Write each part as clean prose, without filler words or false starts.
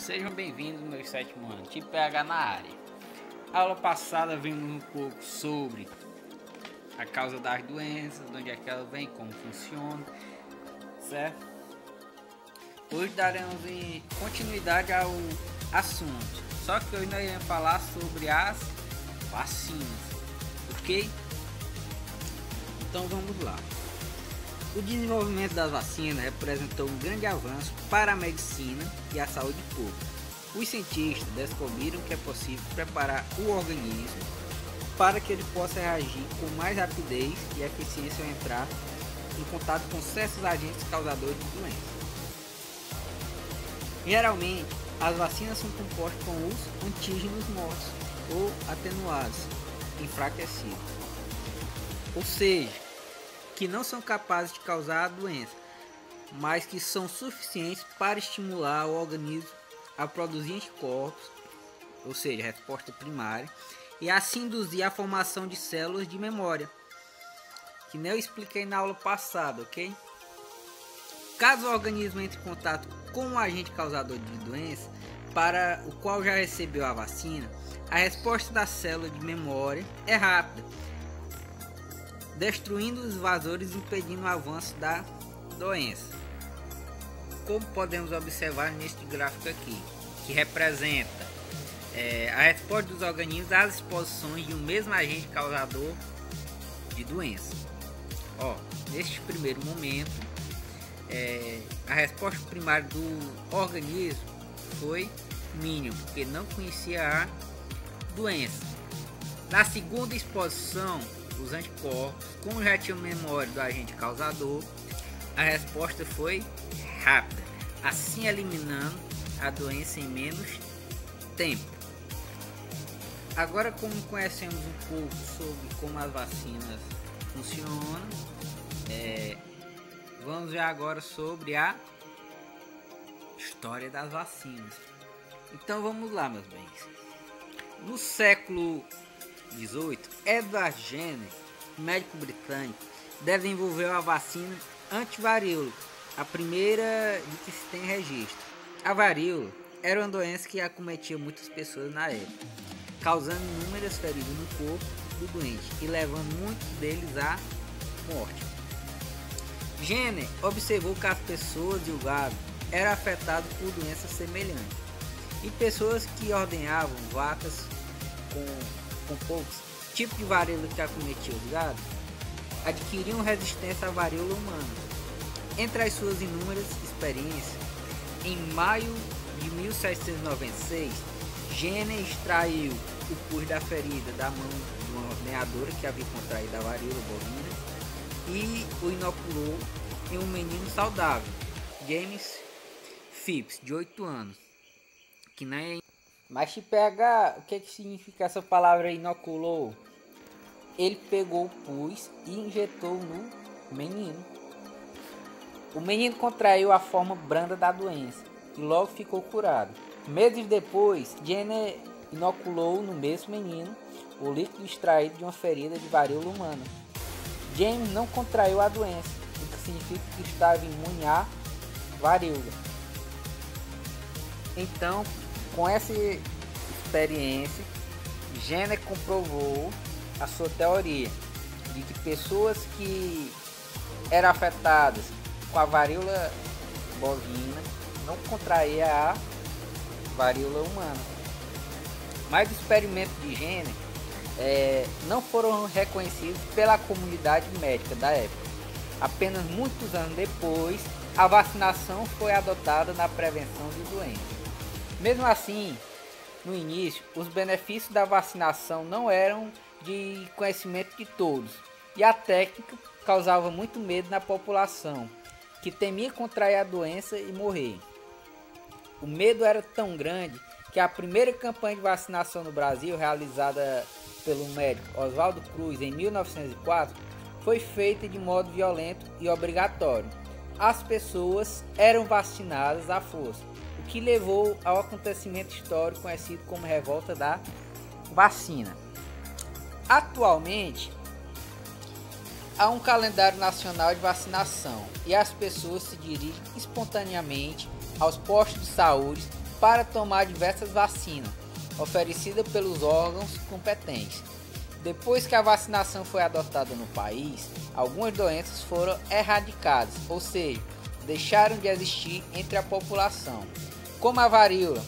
Sejam bem-vindos ao meu sétimo ano, Tipo PH na área. A aula passada vimos um pouco sobre a causa das doenças, de onde é que ela vem, como funciona, certo? Hoje daremos continuidade ao assunto, só que hoje nós iremos falar sobre as vacinas, ok? Então vamos lá. O desenvolvimento das vacinas representou um grande avanço para a medicina e a saúde pública. Os cientistas descobriram que é possível preparar o organismo para que ele possa reagir com mais rapidez e eficiência ao entrar em contato com certos agentes causadores de doenças. Geralmente, as vacinas são compostas com os antígenos mortos ou atenuados, enfraquecidos, ou seja, que não são capazes de causar a doença, mas que são suficientes para estimular o organismo a produzir anticorpos, ou seja, resposta primária, e assim induzir a formação de células de memória, que nem eu expliquei na aula passada, ok? Caso o organismo entre em contato com um agente causador de doença, para o qual já recebeu a vacina, a resposta da célula de memória é rápida, destruindo os invasores e impedindo o avanço da doença. Como podemos observar neste gráfico aqui, que representa a resposta dos organismos às exposições de um mesmo agente causador de doença. Neste primeiro momento, a resposta primária do organismo foi mínima, porque não conhecia a doença. Na segunda exposição, os anticorpos, como já tinham memória do agente causador, a resposta foi rápida, assim eliminando a doença em menos tempo. Agora, como conhecemos um pouco sobre como as vacinas funcionam, vamos ver agora sobre a história das vacinas. Então vamos lá, meus bens. No século 18, Edward Jenner, médico britânico, desenvolveu a vacina antivaríola, a primeira de que se tem registro. A varíola era uma doença que acometia muitas pessoas na época, causando inúmeras feridas no corpo do doente e levando muitos deles à morte. Jenner observou que as pessoas e o gado eram afetados por doenças semelhantes, e pessoas que ordenhavam vacas com poucos tipos de varíola que acometia os gados adquiriam resistência à varíola humana. Entre as suas inúmeras experiências, em maio de 1796, Jenner extraiu o pus da ferida da mão de uma ordenhadora que havia contraído a varíola bovina e o inoculou em um menino saudável, James Phipps, de 8 anos, que nem... Mas te pega, o que significa essa palavra inoculou? Ele pegou o pus e injetou no menino. O menino contraiu a forma branda da doença e logo ficou curado. Meses depois, Jenner inoculou no mesmo menino o líquido extraído de uma ferida de varíola humana. James não contraiu a doença, o que significa que estava imune à varíola. Então, com essa experiência, Jenner comprovou a sua teoria de que pessoas que eram afetadas com a varíola bovina não contraíam a varíola humana. Mas os experimentos de Jenner não foram reconhecidos pela comunidade médica da época. Apenas muitos anos depois, a vacinação foi adotada na prevenção de doenças. Mesmo assim, no início, os benefícios da vacinação não eram de conhecimento de todos, e a técnica causava muito medo na população, que temia contrair a doença e morrer. O medo era tão grande que a primeira campanha de vacinação no Brasil, realizada pelo médico Oswaldo Cruz em 1904, foi feita de modo violento e obrigatório. As pessoas eram vacinadas à força, o que levou ao acontecimento histórico conhecido como Revolta da Vacina. Atualmente, há um calendário nacional de vacinação e as pessoas se dirigem espontaneamente aos postos de saúde para tomar diversas vacinas oferecidas pelos órgãos competentes. Depois que a vacinação foi adotada no país, algumas doenças foram erradicadas, ou seja, deixaram de existir entre a população, como a varíola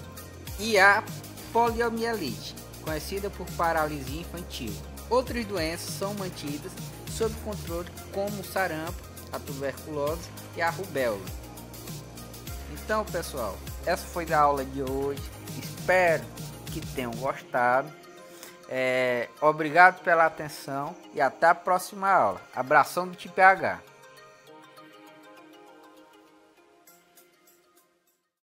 e a poliomielite, conhecida por paralisia infantil. Outras doenças são mantidas sob controle, como o sarampo, a tuberculose e a rubéola. Então, pessoal, essa foi a aula de hoje. Espero que tenham gostado. Obrigado pela atenção e até a próxima aula. Abração do TPH.